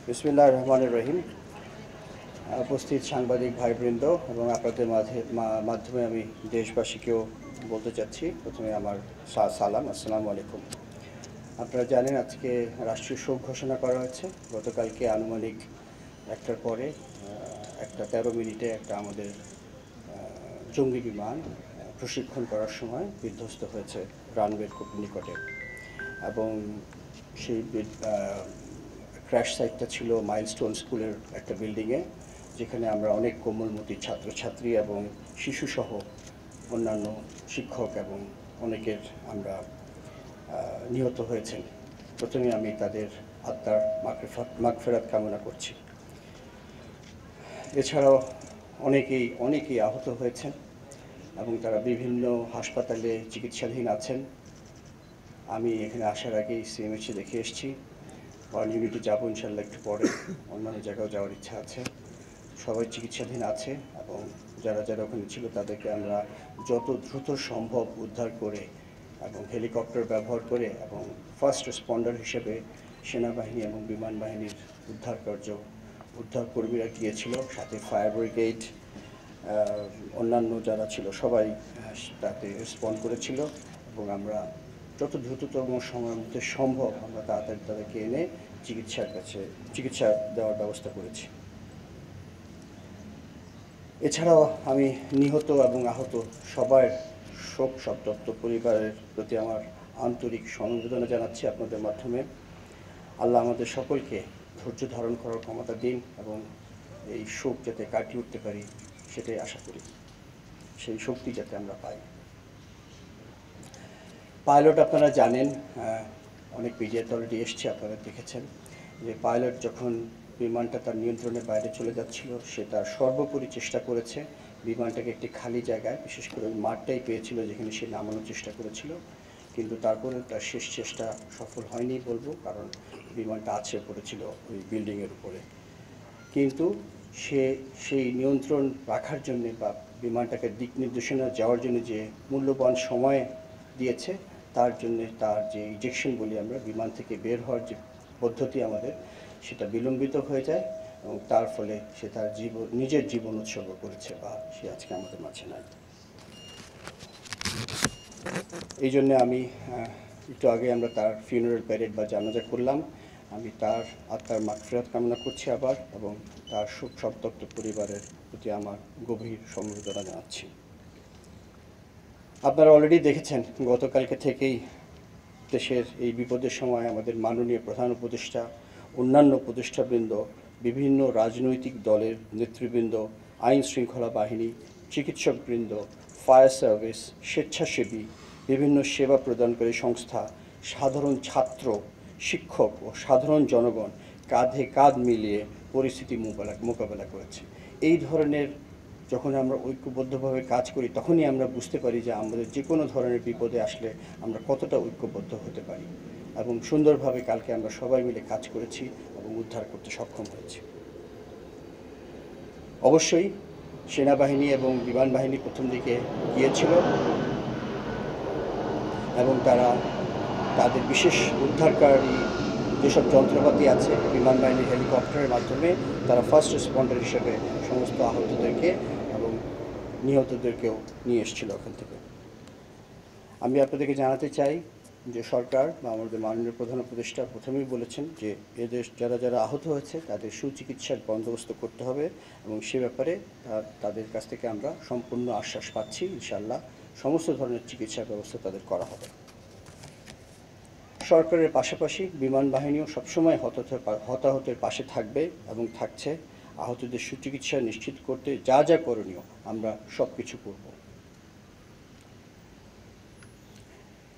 বিসমিল্লাহির রহমানির রহিম। উপস্থিত সাংবাদিক ভাইবৃন্দ এবং আপনাদের মাধ্যমে আমি দেশবাসীকেও বলতে চাচ্ছি, প্রথমে আমার সালাম, আসসালামু আলাইকুম। আপনারা জানেন আজকে রাষ্ট্রীয় শোক ঘোষণা করা হয়েছে। গতকালকে আনুমানিক 1টার পরে 1:13 একটা আমাদের জঙ্গি বিমান প্রশিক্ষণ করার সময় বিধ্বস্ত হয়েছে রানওয়ের খুব নিকটে, এবং সেই ক্র্যাশ সাইটটা ছিল মাইলস্টোন স্কুলের একটা বিল্ডিংয়ে, যেখানে আমরা অনেক কোমলমতি ছাত্রছাত্রী এবং শিশুসহ অন্যান্য শিক্ষক এবং অনেকের আমরা নিহত হয়েছেন। প্রথমে আমি তাদের আত্মার মাগফিরাত কামনা করছি। এছাড়াও অনেকেই আহত হয়েছেন এবং তারা বিভিন্ন হাসপাতালে চিকিৎসাধীন আছেন। আমি এখানে আসার আগেই সিএমএইচে দেখে এসেছি। ওয়ার্ল্ড ইউনিটি যাবো ইনশাল্লাহ একটু পরে, অন্যান্য জায়গাও যাওয়ার ইচ্ছা আছে। সবাই চিকিৎসাধীন আছে এবং যারা ওখানে ছিল তাদেরকে আমরা যত দ্রুত সম্ভব উদ্ধার করে এবং হেলিকপ্টার ব্যবহার করে এবং ফার্স্ট রেসপন্ডার হিসেবে সেনাবাহিনী এবং বিমান বাহিনীর উদ্ধার কর্মীরা গিয়েছিল, সাথে ফায়ার ব্রিগেড, অন্যান্য যারা ছিল সবাই তাতে রেসপন্ড করেছিল এবং আমরা যত দ্রুততম সময়ের মধ্যে সম্ভব আমরা তাড়াতাড়ি তাদেরকে এনে চিকিৎসা দেওয়ার ব্যবস্থা করেছি। এছাড়াও আমি নিহত এবং আহত সবার শোক সন্তপ্ত পরিবারের প্রতি আমার আন্তরিক সমবেদনা জানাচ্ছি আপনাদের মাধ্যমে। আল্লাহ আমাদের সকলকে ধৈর্য ধারণ করার ক্ষমতা দিন এবং এই শোক যাতে কাটিয়ে উঠতে পারি সেটাই আশা করি, সেই শক্তি যাতে আমরা পাই। পাইলট আপনারা জানেন, অনেক মিডিয়াতে অলরেডি এসছে, আপনারা দেখেছেন যে পাইলট যখন বিমানটা তার নিয়ন্ত্রণের বাইরে চলে যাচ্ছিল, সে তার সর্বোপরি চেষ্টা করেছে বিমানটাকে একটি খালি জায়গায়, বিশেষ করে ওই মাঠটাই পেয়েছিল যেখানে সে নামানোর চেষ্টা করেছিল, কিন্তু তারপরে তার শেষ চেষ্টা সফল হয়নি বলবো, কারণ বিমানটা আছড়ে পড়েছিল ওই বিল্ডিংয়ের উপরে। কিন্তু সে সেই নিয়ন্ত্রণ রাখার জন্যে বা বিমানটাকে দিক নির্দেশনা যাওয়ার জন্য যে মূল্যবান সময় দিয়েছে, তার জন্যে তার যে ইজেকশন বলি আমরা, বিমান থেকে বের হওয়ার যে পদ্ধতি আমাদের, সেটা বিলম্বিত হয়ে যায় এবং তার ফলে সে তার নিজের জীবন উৎসর্গ করেছে বা সে আজকে আমাদের মাঝে নাই। এই জন্যে আমি একটু আগে আমরা তার ফিউনারাল প্যারেড বা জানাজা করলাম। আমি তার আত্মার মাগফিরাত কামনা করছি আবার, এবং তার শোক সন্তপ্ত পরিবারের প্রতি আমার গভীর সমবেদনা জানাচ্ছি। আপনারা অলরেডি দেখেছেন গতকালকে থেকেই দেশের এই বিপদের সময় আমাদের মাননীয় প্রধান উপদেষ্টা, অন্যান্য উপদেষ্টাবৃন্দ, বিভিন্ন রাজনৈতিক দলের নেতৃবৃন্দ, আইন শৃঙ্খলা বাহিনী, চিকিৎসকবৃন্দ, ফায়ার সার্ভিস, স্বেচ্ছাসেবী, বিভিন্ন সেবা প্রদানকারী সংস্থা, সাধারণ ছাত্র, শিক্ষক ও সাধারণ জনগণ কাঁধে কাঁধ মিলিয়ে পরিস্থিতি মোকাবেলা করেছে। এই ধরনের যখন আমরা ঐক্যবদ্ধভাবে কাজ করি, তখনই আমরা বুঝতে পারি যে আমাদের যে কোনো ধরনের বিপদে আসলে আমরা কতটা ঐক্যবদ্ধ হতে পারি, এবং সুন্দরভাবে কালকে আমরা সবাই মিলে কাজ করেছি এবং উদ্ধার করতে সক্ষম হয়েছি। অবশ্যই সেনাবাহিনী এবং বিমান বাহিনী প্রথম দিকে গিয়েছিল এবং তারা তাদের বিশেষ উদ্ধারকারী যেসব যন্ত্রপাতি আছে, বিমান বাহিনীর হেলিকপ্টারের মাধ্যমে তারা ফার্স্ট রেসপন্ডার হিসেবে সমস্ত আহতদেরকে এবং নিহতদেরকেও নিয়ে এসেছিল ওখান থেকে। আমি আপনাদেরকে জানাতে চাই যে সরকার বা আমাদের মাননীয় প্রধান উপদেষ্টা প্রথমেই বলেছেন যে এদের যারা আহত হয়েছে তাদের সুচিকিৎসার বন্দোবস্ত করতে হবে, এবং সে ব্যাপারে তাদের কাছ থেকে আমরা সম্পূর্ণ আশ্বাস পাচ্ছি। ইনশাআল্লাহ সমস্ত ধরনের চিকিৎসার ব্যবস্থা তাদের করা হবে। সরকারের পাশাপাশি বিমান বাহিনীও সবসময় হতাহতের পাশে থাকবে এবং থাকছে। আহতদের সুচিকিৎসা নিশ্চিত করতে যা করণীয় আমরা সব কিছু করব।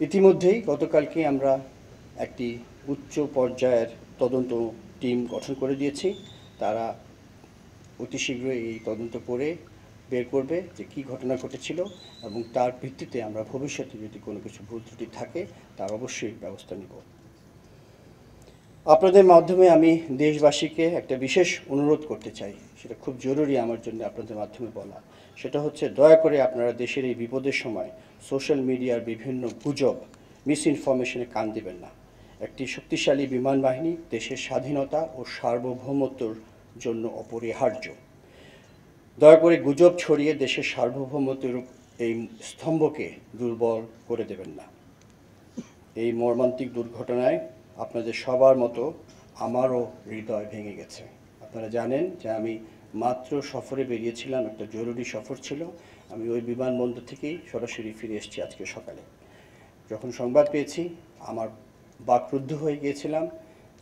ইতিমধ্যেই গতকালকে আমরা একটি উচ্চ পর্যায়ের তদন্ত টিম গঠন করে দিয়েছি। তারা অতি শীঘ্রই এই তদন্ত করে বের করবে যে কী ঘটনা ঘটেছিল, এবং তার ভিত্তিতে আমরা ভবিষ্যতে যদি কোনো কিছু ভুল ত্রুটি থাকে তার অবশ্যই ব্যবস্থা নেব। আপনাদের মাধ্যমে আমি দেশবাসীকে একটা বিশেষ অনুরোধ করতে চাই, সেটা খুব জরুরি আমার জন্য আপনাদের মাধ্যমে বলা। সেটা হচ্ছে, দয়া করে আপনারা দেশের এই বিপদের সময় সোশ্যাল মিডিয়ার বিভিন্ন গুজব, মিস ইনফরমেশনে কান দিবেন না। একটি শক্তিশালী বিমান বাহিনী দেশের স্বাধীনতা ও সার্বভৌমত্বর জন্য অপরিহার্য। দয়া করে গুজব ছড়িয়ে দেশের সার্বভৌমত্বের এই স্তম্ভকে দুর্বল করে দেবেন না। এই মর্মান্তিক দুর্ঘটনায় আপনাদের সবার মতো আমারও হৃদয় ভেঙে গেছে। আপনারা জানেন যে আমি মাত্র সফরে বেরিয়েছিলাম, একটা জরুরি সফর ছিল। আমি ওই বিমানবন্দর থেকেই সরাসরি ফিরে এসেছি আজকে সকালে। যখন সংবাদ পেয়েছি আমার বাকরুদ্ধ হয়ে গিয়েছিলাম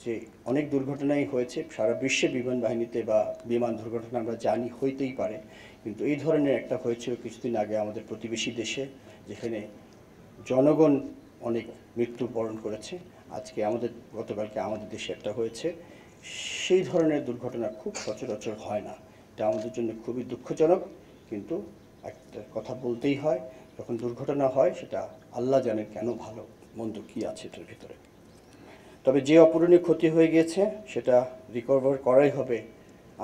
যে অনেক দুর্ঘটনাই হয়েছে সারা বিশ্বে বিমান বাহিনীতে বা বিমান দুর্ঘটনা আমরা জানি হইতেই পারে, কিন্তু এই ধরনের একটা হয়েছিল কিছুদিন আগে আমাদের প্রতিবেশী দেশে, যেখানে জনগণ অনেক মৃত্যুবরণ করেছে। আজকে গতকালকে আমাদের দেশে একটা হয়েছে। সেই ধরনের দুর্ঘটনা খুব সচরাচর হয় না। এটা আমাদের জন্য খুবই দুঃখজনক, কিন্তু একটা কথা বলতেই হয়, যখন দুর্ঘটনা হয় সেটা আল্লাহ জানেন কেন, ভালো মন্দ কী আছে এটার ভিতরে। তবে যে অপূরণীয় ক্ষতি হয়ে গিয়েছে সেটা রিকভার করাই হবে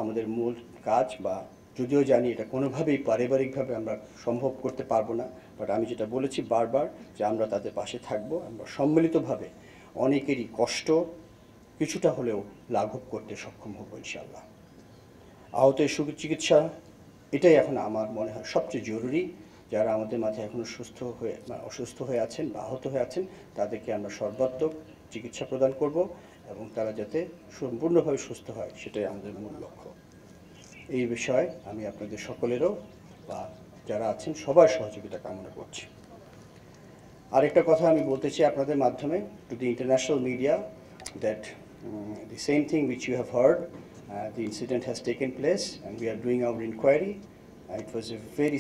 আমাদের মূল কাজ, বা যদিও জানি এটা কোনোভাবেই পারিবারিকভাবে আমরা সম্ভব করতে পারবো না, বাট আমি যেটা বলেছি বারবার যে আমরা তাদের পাশে থাকবো, আমরা সম্মিলিতভাবে অনেকেরই কষ্ট কিছুটা হলেও লাঘব করতে সক্ষম হব ইনশাআল্লাহ। আহতের সুচিকিৎসা এটাই এখন আমার মনে হয় সবচেয়ে জরুরি। যারা আমাদের মাঝে এখনও অসুস্থ হয়ে আছেন বা আহত হয়ে আছেন তাদেরকে আমরা সর্বাত্মক চিকিৎসা প্রদান করব এবং তারা যাতে সম্পূর্ণভাবে সুস্থ হয় সেটাই আমাদের মূল লক্ষ্য। এই বিষয়ে আমি আপনাদের সকলেরও বা যারা আছেন সবার সহযোগিতা কামনা করছি। আরেকটা কথা আমি বলতে চাই আপনাদের মাধ্যমে to the international media that the same thing which you have heard, the incident has taken place and we are doing our inquiry. It was a very